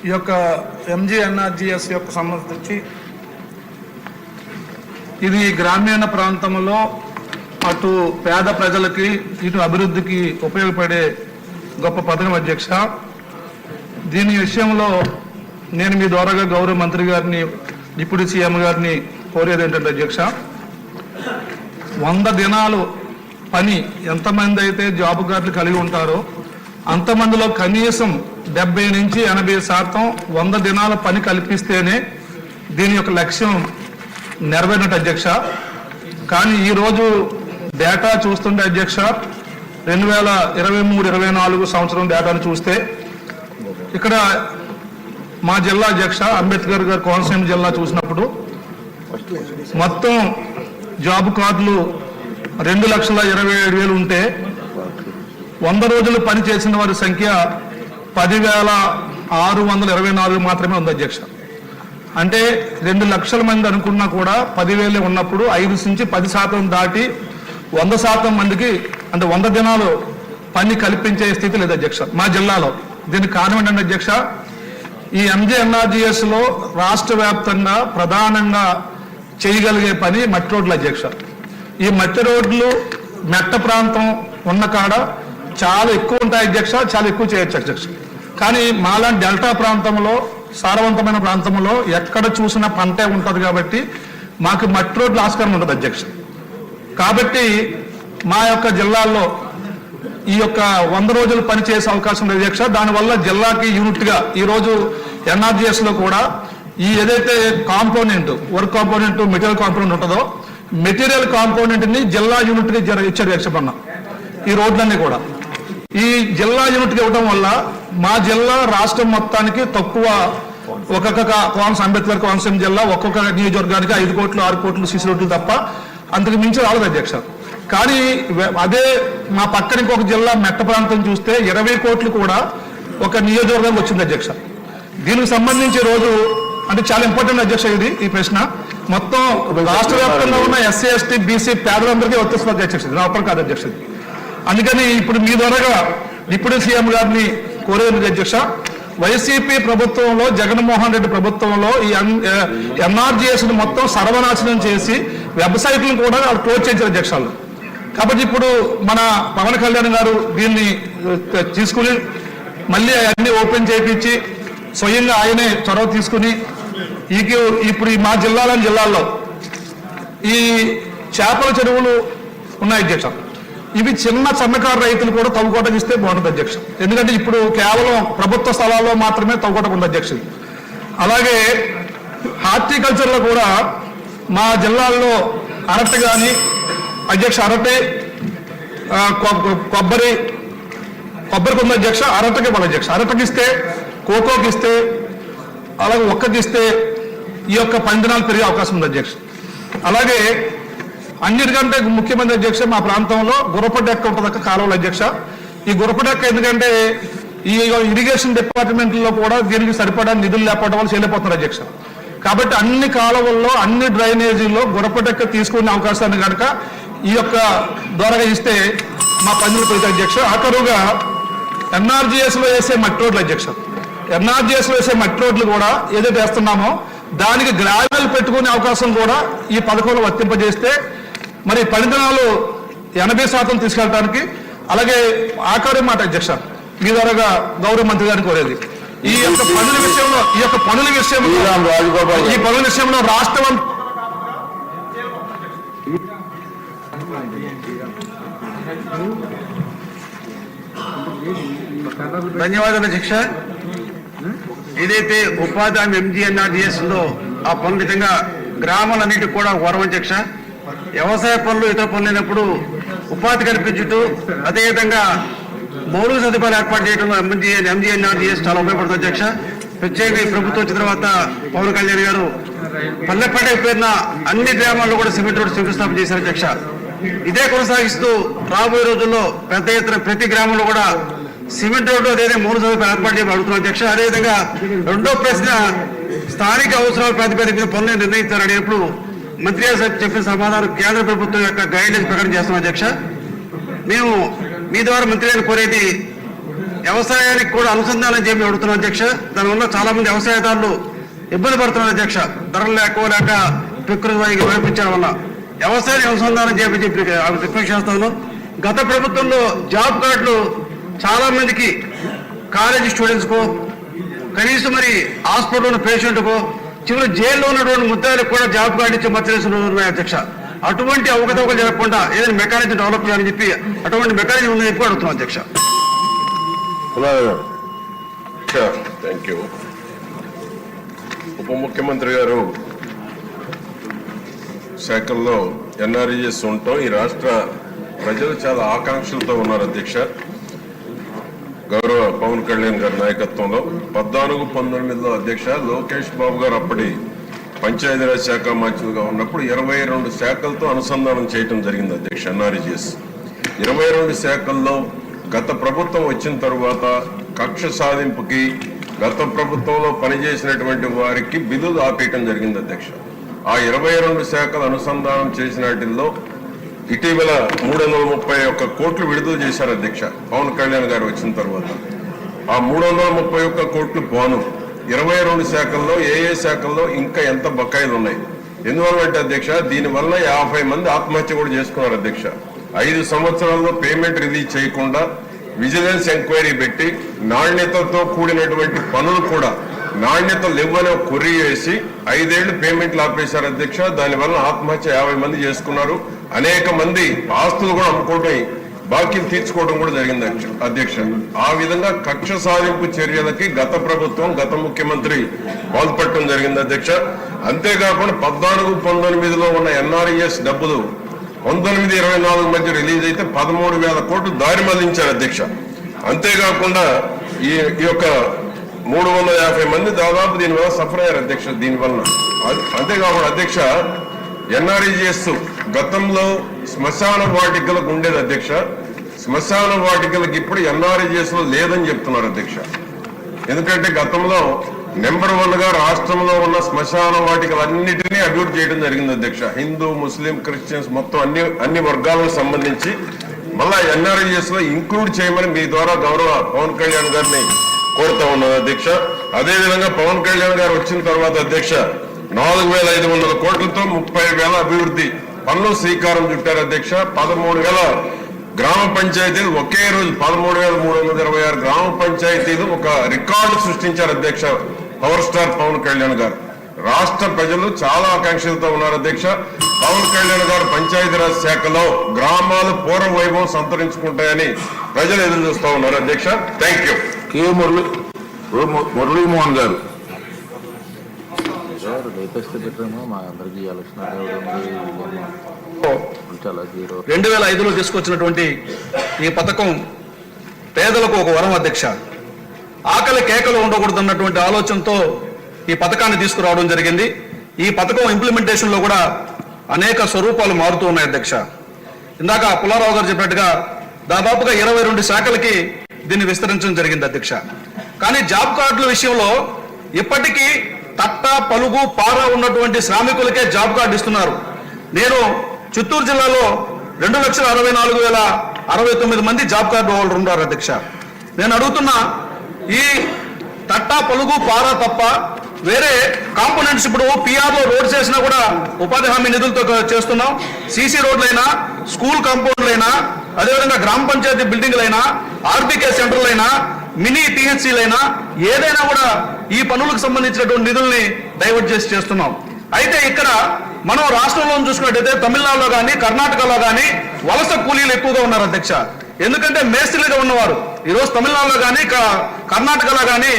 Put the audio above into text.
ఈ యొక్క ఎంజీఎన్ఆర్జీఎస్ యొక్క సంబంధించి ఇది గ్రామీణ ప్రాంతంలో అటు పేద ప్రజలకి ఇటు అభివృద్ధికి ఉపయోగపడే గొప్ప పథకం అధ్యక్ష. దీని విషయంలో నేను మీ ద్వారాగా గౌరవ మంత్రి గారిని, డిప్యూటీ సీఎం గారిని కోరేది ఏంటంటే అధ్యక్ష, 100 దినాలు పని ఎంతమంది అయితే జాబ్ కార్డులు కలిగి ఉంటారో అంతమందిలో కనీసం 70 నుంచి 80% 100 దినాల పని కల్పిస్తేనే దీని యొక్క లక్ష్యం నెరవేరినట్టు అధ్యక్ష. కానీ ఈరోజు డేటా చూస్తుంటే అధ్యక్ష 2023-24 సంవత్సరం డేటాను చూస్తే ఇక్కడ మా జిల్లా అధ్యక్ష అంబేద్కర్ గారి కోనసీమ జిల్లా చూసినప్పుడు మొత్తం జాబ్ కార్డులు 2,27,000 ఉంటే 100 రోజులు పని చేసిన వారి సంఖ్య 10,624 మాత్రమే ఉంది అధ్యక్ష. అంటే 2 లక్షల మంది అనుకున్నా కూడా 10,000 ఉన్నప్పుడు 5 నుంచి 10% దాటి 100% మందికి అంటే 100 దినాలు పని కల్పించే స్థితి లేదు అధ్యక్ష మా జిల్లాలో. దీనికి కారణం ఏంటంటే అధ్యక్ష, ఈ ఎంజీఎన్ఆర్జీఎస్ లో రాష్ట్ర వ్యాప్తంగా ప్రధానంగా చేయగలిగే పని మట్టి రోడ్లు అధ్యక్ష. ఈ మట్టి రోడ్లు మెట్ట ప్రాంతం ఉన్న కాడ చాలా ఎక్కువ ఉంటాయి అధ్యక్ష, చాలా ఎక్కువ చేయొచ్చు అధ్యక్ష. కానీ మాలాంటి డెల్టా ప్రాంతంలో సారవంతమైన ప్రాంతంలో ఎక్కడ చూసినా పంటే ఉంటుంది కాబట్టి మాకు మట్టి రోడ్లు ఆస్కారం ఉంటుంది అధ్యక్ష. కాబట్టి మా యొక్క జిల్లాల్లో ఈ యొక్క 100 రోజులు పనిచేసే అవకాశం ఉంది అధ్యక్ష. దానివల్ల జిల్లాకి యూనిట్గా ఈరోజు ఎన్ఆర్జీఎస్ లో కూడా ఈ ఏదైతే component work component material component ఉంటుందో మెటీరియల్ కాంపోనెంట్ ని జిల్లా యూనిట్ కి ఇచ్చారు అధ్యక్ష. ఈ రోడ్లన్నీ కూడా ఈ జిల్లా యూనిట్కి ఇవ్వడం వల్ల మా జిల్లా రాష్ట్రం మొత్తానికి తక్కువ ఒక్కొక్క అంబేద్కర్ కోనసీమ జిల్లా ఒక్కొక్క నియోజకవర్గానికి 5 కోట్లు 6 కోట్లు సీసీ రోడ్లు తప్ప అంతకు మించి రాలేదు అధ్యక్ష. కానీ అదే మా పక్కన ఇంకొక జిల్లా మెట్ట ప్రాంతం చూస్తే 20 కోట్లు కూడా ఒక నియోజకవర్గం వచ్చింది అధ్యక్ష. దీనికి సంబంధించి రోజు అంటే చాలా ఇంపార్టెంట్ అధ్యక్ష ఈ ప్రశ్న. మొత్తం రాష్ట్ర వ్యాప్తంగా ఉన్న ఎస్సీ ఎస్టీ బీసీ పేదలందరికీ వర్తిస్తుంది అధ్యక్ష, రావడం కాదు అధ్యక్ష. అందుకని ఇప్పుడు మీ ద్వారాగా డిప్యూటీ సీఎం గారిని కోరేది అధ్యక్ష, వైసీపీ ప్రభుత్వంలో జగన్మోహన్ రెడ్డి ప్రభుత్వంలో ఈ ఎన్ఆర్జీఎస్ మొత్తం సర్వనాశనం చేసి వెబ్సైట్లను కూడా క్లోజ్ చేయించారు అధ్యక్షాలు. కాబట్టి ఇప్పుడు మన పవన్ కళ్యాణ్ గారు దీన్ని తీసుకుని మళ్ళీ అన్ని ఓపెన్ చేయించి స్వయంగా ఆయనే చొరవ తీసుకుని ఇప్పుడు మా జిల్లాల్లో ఈ చేపల చెరువులు ఉన్నాయి అధ్యక్ష. ఇవి చిన్న సన్నకారు రైతులు కూడా తవ్వుకోవడం ఇస్తే బాగుంటుంది అధ్యక్ష. ఎందుకంటే ఇప్పుడు కేవలం ప్రభుత్వ స్థలాల్లో మాత్రమే తవ్వుకోవడం ఉంది అధ్యక్ష. అలాగే హార్టికల్చర్లో కూడా మా జిల్లాల్లో అరటి కానీ అధ్యక్ష, అరటి కొబ్బరికి ఉంది అధ్యక్ష, అరటికి ఇవ్వాలి అధ్యక్ష. అరటికి ఇస్తే, కోకోకి ఇస్తే, అలాగే ఒక్కకి ఇస్తే ఈ యొక్క 10 దినాలు పెరిగే అవకాశం ఉంది అధ్యక్ష. అలాగే అన్నిటికంటే ముఖ్యమైన అధ్యక్ష మా ప్రాంతంలో గుర్రపడెక్క ఉంటుంది కాలువలు అధ్యక్ష. ఈ గుర్రపడెక్క ఎందుకంటే ఈ ఇరిగేషన్ డిపార్ట్మెంట్లో కూడా దీనికి సరిపడా నిధులు లేకపోవడం వల్ల చేయలేకపోతున్నారు అధ్యక్ష. కాబట్టి అన్ని కాలువల్లో అన్ని డ్రైనేజీల్లో గుర్రపడెక్క తీసుకునే అవకాశాన్ని కనుక ఈ యొక్క ద్వారాగా ఇస్తే మా పనులు పెరుగుతాయి అధ్యక్ష. ఆ కరువుగా ఎన్ఆర్జీఎస్ లో వేసే మట్టి రోడ్లు అధ్యక్ష, ఎన్ఆర్జీఎస్ లో వేసే మట్టి రోడ్లు కూడా ఏదైతే వేస్తున్నామో దానికి గ్రావెల్ పెట్టుకునే అవకాశం కూడా ఈ పథకంలో వర్తింపజేస్తే మరి 10 దినాలు 80% తీసుకెళ్ళడానికి. అలాగే ఆఖరి మాట అధ్యక్ష, మీ ద్వారాగా గౌరవ మంత్రి గారిని కోరేది ఈ యొక్క పనుల విషయంలో రాష్ట్రం ధన్యవాదాలు అధ్యక్ష. ఏదైతే ఉపాధి హామీ ఎంజీఎన్ఆర్జీఎస్ ఉందో ఆ పనులు నిజంగా గ్రామాలన్నిటికి కూడా వరం అధ్యక్ష. వ్యవసాయ పనులు ఇతర పనులు అయినప్పుడు ఉపాధి కల్పించుతూ అదేవిధంగా మౌలిక సదుపాయాలు ఏర్పాటు చేయడంలో ఎంజీఎన్ఆర్జీఎస్ చాలా ఉపయోగపడుతుంది అధ్యక్ష. ప్రత్యేకంగా ఈ ప్రభుత్వం వచ్చిన తర్వాత పవన్ కళ్యాణ్ గారు పల్లెపేట పేరున అన్ని గ్రామాల్లో కూడా సిమెంట్ రోడ్డు శంకుస్థాపన చేశారు అధ్యక్ష. ఇదే కొనసాగిస్తూ రాబోయే రోజుల్లో పెద్ద ఎత్తున ప్రతి గ్రామంలో కూడా సిమెంట్ రోడ్డు అదేవిధంగా మౌలిక సదుపాయాలు ఏర్పాటు చేయడం అడుగుతున్నాం అధ్యక్ష. అదేవిధంగా రెండో ప్రశ్న, స్థానిక అవసరాల ప్రాతిపదిక మీద పనులు నిర్ణయిస్తారు అనేప్పుడు మంత్రి గారు చెప్పిన సమాధానం కేంద్ర ప్రభుత్వం యొక్క గైడ్లైన్స్ ప్రకటన చేస్తున్నాం అధ్యక్ష. మేము మీ ద్వారా మంత్రి గారిని కోరేది వ్యవసాయానికి కూడా అనుసంధానం చేయమని అడుగుతున్నాం అధ్యక్ష. దానివల్ల చాలా మంది వ్యవసాయదారులు ఇబ్బంది పడుతున్నారు అధ్యక్ష. ధరలు లేక ప్రకృతి వైపించడం వల్ల వ్యవసాయాన్ని అనుసంధానం చేయమని చెప్పి రిక్వెస్ట్ చేస్తాను. గత ప్రభుత్వంలో జాబ్ కార్డులు చాలా మందికి కాలేజీ స్టూడెంట్స్కో, కనీసం మరి హాస్పిటల్లో ఉన్న పేషెంట్కో, చివరి జైల్లో ఉన్నటువంటి ముద్దాయిలకు కూడా జాబ్ కార్డు ఇచ్చే మధ్యలో ఉన్నాయి అధ్యక్ష. అటువంటి అవకతవకలు జరగకుండా ఏదైనా మెకానిజం డెవలప్ చేయాలని చెప్పి అటువంటి మెకానిజం ఉందని చెప్పి అడుగుతున్నాం అధ్యక్ష. Thank you. ఉప ముఖ్యమంత్రి గారు శాఖల్లో ఎన్ఆర్ఈఎస్ ఉండటం ఈ రాష్ట్ర ప్రజలు చాలా ఆకాంక్షలతో ఉన్నారు అధ్యక్ష. గౌరవ పవన్ కళ్యాణ్ గారి నాయకత్వంలో 14-19లో అధ్యక్ష లోకేష్ బాబు గారు అప్పటి పంచాయతీరాజ్ శాఖ మంత్రిగా ఉన్నప్పుడు 22 శాఖలతో అనుసంధానం చేయడం జరిగింది అధ్యక్ష. ఎన్ఆర్ఈఎస్ 22 శాఖల్లో గత ప్రభుత్వం వచ్చిన తరువాత కక్ష సాధింపుకి గత ప్రభుత్వంలో పనిచేసినటువంటి వారికి బిల్లులు ఆపేయటం జరిగింది అధ్యక్ష. ఆ 22 శాఖలు అనుసంధానం చేసిన వాటిల్లో ఇటీవల 331 కోట్లు విడుదల చేశారు అధ్యక్ష పవన్ కళ్యాణ్ గారు వచ్చిన తర్వాత. ఆ 331 కోట్లు పోను 22 శాఖల్లో ఏ శాఖల్లో ఇంకా ఎంత బకాయిలు ఉన్నాయి. ఎందువల్లంటే అధ్యక్ష దీనివల్ల 50 మంది ఆత్మహత్య కూడా చేసుకున్నారు అధ్యక్ష. 5 సంవత్సరాల్లో పేమెంట్ రిలీజ్ చేయకుండా విజిలెన్స్ ఎంక్వైరీ పెట్టి నాణ్యతతో కూడినటువంటి పనులు కూడా నాణ్యత లేవని కొర్రీ వేసి 5 ఏళ్లు పేమెంట్లు ఆపేశారు అధ్యక్ష. దానివల్ల ఆత్మహత్య 50 మంది చేసుకున్నారు. అనేక మంది ఆస్తులు కూడా అమ్ముకోవడం, బాకీలు తీర్చుకోవడం కూడా జరిగింది అధ్యక్ష. ఆ విధంగా కక్ష సాధింపు చర్యలకి గత ప్రభుత్వం గత ముఖ్యమంత్రి పాల్పడటం జరిగింది అధ్యక్ష. అంతేకాకుండా 14-19లో ఉన్న ఎన్ఆర్ఈఎస్ డబ్బులు 19-24 మధ్య రిలీజ్ అయితే 13,000 కోట్లు దారి మళ్లించారు అధ్యక్ష. అంతేకాకుండా ఈ యొక్క 350 మంది దాదాపు దీనివల్ల సఫర్ అయ్యారు అధ్యక్ష. దీనివల్ల అంతేకాకుండా అధ్యక్ష ఎన్ఆర్ఈఎస్ గతంలో శ్మశాన వాటికలకు ఉండేది అధ్యక్ష. శ్మశాన వాటికలకు ఇప్పుడు ఎన్ఆర్ఈఎస్ లో లేదని చెప్తున్నారు అధ్యక్ష. ఎందుకంటే గతంలో నెంబర్ 1 గా రాష్ట్రంలో ఉన్న శ్మశాన వాటికలన్నిటినీ అభివృద్ధి చేయడం జరిగింది అధ్యక్ష. హిందూ, ముస్లిం, క్రిస్టియన్స్ మొత్తం అన్ని వర్గాలకు సంబంధించి మళ్ళా ఎన్ఆర్ఈఎస్ లో ఇంక్లూడ్ చేయమని మీ ద్వారా గౌరవ పవన్ కళ్యాణ్ గారిని కోరుతా ఉన్నది అధ్యక్ష. అదేవిధంగా పవన్ కళ్యాణ్ గారు వచ్చిన తర్వాత అధ్యక్ష 4,500 కోట్లతో 30,000 అభివృద్ధి పనులు శ్రీకారం చుట్టారు అధ్యక్ష. 13,000 గ్రామ పంచాయతీలు ఒకే రోజు 13,326 గ్రామ పంచాయతీలు ఒక రికార్డు సృష్టించారు అధ్యక్ష పవర్ స్టార్ పవన్ కళ్యాణ్ గారు. రాష్ట్ర ప్రజలు చాలా ఆకాంక్షలతో ఉన్నారు అధ్యక్ష. పవన్ కళ్యాణ్ గారు పంచాయతీరాజ్ శాఖలో గ్రామాలు పూర్వ వైభవం సంతరించుకుంటాయని ప్రజలు ఎదురు చూస్తూ ఉన్నారు అధ్యక్ష. Thank you. కే మురళీమోహన్ గారు. లేటెస్ట్ పెట్టాము మా అందరికీ ఎలక్షన్ 2005లో తీసుకొచ్చినటువంటి ఈ పథకం పేదలకు ఒక వరం అధ్యక్ష. ఆకలి కేకలు ఉండకూడదన్నటువంటి ఆలోచనతో ఈ పథకాన్ని తీసుకురావడం జరిగింది. ఈ పథకం ఇంప్లిమెంటేషన్ లో కూడా అనేక స్వరూపాలు మారుతూ ఉన్నాయి అధ్యక్ష. ఇందాక పుల్లారావు గారు చెప్పినట్టుగా దాదాపుగా 22 శాఖలకి దీన్ని విస్తరించడం జరిగింది అధ్యక్ష. కానీ జాబ్ కార్డుల విషయంలో ఇప్పటికీ తట్ట, పలుగు, పార ఉన్నటువంటి శ్రామికులకే జాబ్ కార్డు ఇస్తున్నారు. నేను చిత్తూరు జిల్లాలో 2,64,069 మంది జాబ్ కార్డు వాళ్ళు ఉన్నారు అధ్యక్ష. నేను అడుగుతున్నా, ఈ తట్ట, పలుగు, పార తప్ప వేరే కాంపోనెంట్స్ ఇప్పుడు పిఆర్లో రోడ్స్ వేసినా కూడా ఉపాధి హామీ నిధులతో చేస్తున్నాం. సీసీ రోడ్లైనా, స్కూల్ కాంపౌండ్లైనా, అదేవిధంగా గ్రామ పంచాయతీ బిల్డింగ్లైనా, ఆర్బీకే సెంటర్లైనా, మినీ టీహెచ్సీలైనా ఏదైనా కూడా ఈ పనులకు సంబంధించినటువంటి నిధుల్ని డైవర్ట్ చేసి చేస్తున్నాం. అయితే ఇక్కడ మనం రాష్ట్రంలో చూసుకున్నట్టయితే తమిళనాడులో కానీ కర్ణాటకలో కానీ వలస కూలీలు ఎక్కువగా ఉన్నారు అధ్యక్ష. ఎందుకంటే మేస్త్రీలుగా ఉన్నవారు ఈరోజు తమిళనాడులో కానీ కర్ణాటకలో కానీ